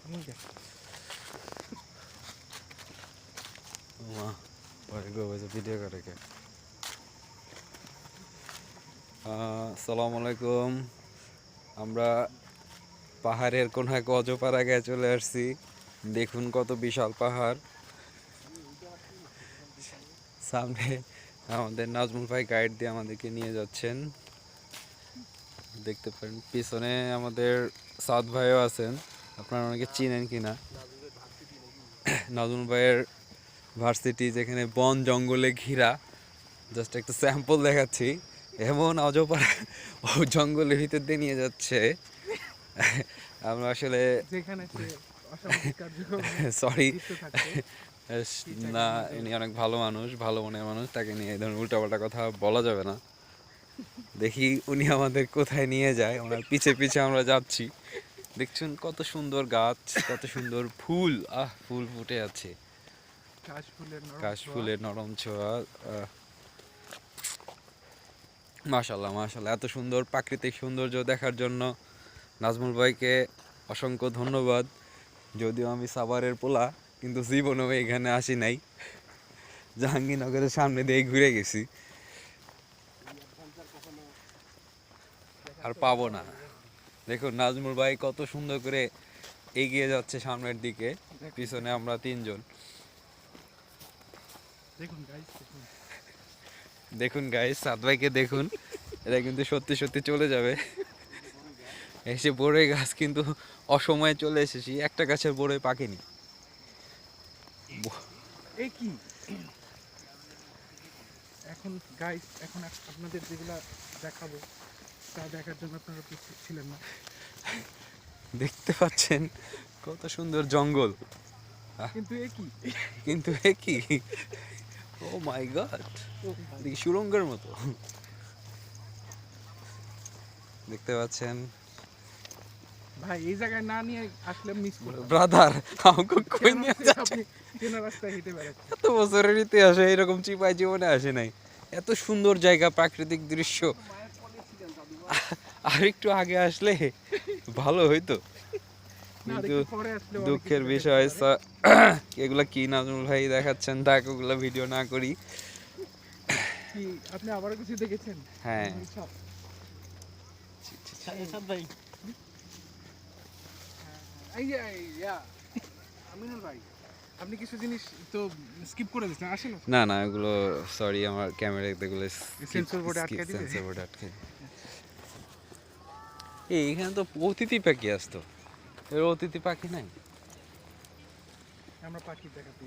আসসালামু আলাইকুম। আমরা পাহাড়ের কোন এক অজপাড়াগায় চলে আসছি। দেখুন কত বিশাল পাহাড়। সামনে আমাদের নাজমুল ভাই গাইড দিয়ে আমাদেরকে নিয়ে যাচ্ছেন। দেখতে পারেন পিছনে আমাদের সাদ ভাইও আছেন, আপনারা অনেকে চিনেন কিনা। নাজমুল ভাইয়ের ভার্সিটি যেখানে বন জঙ্গলে ঘেরা, জাস্ট একটা স্যাম্পল দেখাচ্ছি। এমন অজপাড়া ও জঙ্গলের ভিতর দিয়ে নিয়ে যাচ্ছে, আমরা আসলে সরি না, ইনি অনেক ভালো মানুষ, ভালো মনের মানুষ, তাকে নিয়ে এই ধরনের উল্টাপাল্টা কথা বলা যাবে না। দেখি উনি আমাদের কোথায় নিয়ে যায়, ওনার পিছে পিছে আমরা যাচ্ছি। দেখছেন কত সুন্দর গাছ, কত সুন্দর ফুল, ফুল ফুটে আছে, কাশফুলের নরম ছোঁয়া। মাশাল্লাহ মাশাল্লাহ, এত সুন্দর প্রাকৃতিক সৌন্দর্য দেখার জন্য নাজমুল ভাইকে অসংখ্য ধন্যবাদ। যদিও আমি সাভারের পোলা, কিন্তু জীবনেও এখানে আসি নাই, জাহাঙ্গীরনগরের সামনে দিয়ে ঘুরে গেছি, আর পাবো না। দেখুন নাজমুল ভাই কত সুন্দর করে এগিয়ে যাচ্ছে সামনের দিকে, পিছনে আমরা তিনজন। দেখুন গাইস, সাদ ভাইকে দেখুন, এটা কিন্তু সত্যি সত্যি চলে যাবে। এসে বড়ই গাছ কিন্তু অসময়ে চলে এসেছি, একটা গাছের বড়ই পাকেনি। এখন গাইস, এখন আপনাদের যেগুলা দেখাবো তা দেখার জন্য আপনারা প্রস্তুত ছিলেন না। দেখতে পাচ্ছেন কত সুন্দর জঙ্গল, কিন্তু একই, ও মাই গড, দেখি সুরঙ্গের মতো। দেখতে পাচ্ছেন ভাই, এই জায়গায় না নিয়ে আসলে মিস করব। ব্রাদার, আমাকে কই নিয়ে যাচ্ছে? কেনা রাস্তায় হেঁটে বেড়াচ্ছি। এত বছরের ইতিহাসে এরকম চিপাই জীবনে আসে নাই। এত সুন্দর জায়গা, প্রাকৃতিক দৃশ্য, আর একটু আগে আসলে ভালো হইতো। কিন্তু দুঃখের বিষয়, এগুলা কি নাজমুল ভাই দেখাচ্ছেন, তাক ওগুলা ভিডিও না করি। কি আপনি আবার কিছু দেখেছেন? হ্যাঁ, ভাই, এই যে আমিনুল ভাই, আপনি কিছু জিনিস তো স্কিপ করে দিয়েছেন, আসেন না না, এগুলো সরি, আমার ক্যামেরা এগুলো সেন্সর বোর্ডে আটকে দিবে। সেন্সর বোর্ডে আটকে। এইখানে তো অতিথি পাখি আসতো, এর অতিথি পাখি নাই। আমরা পাখি দেখাতে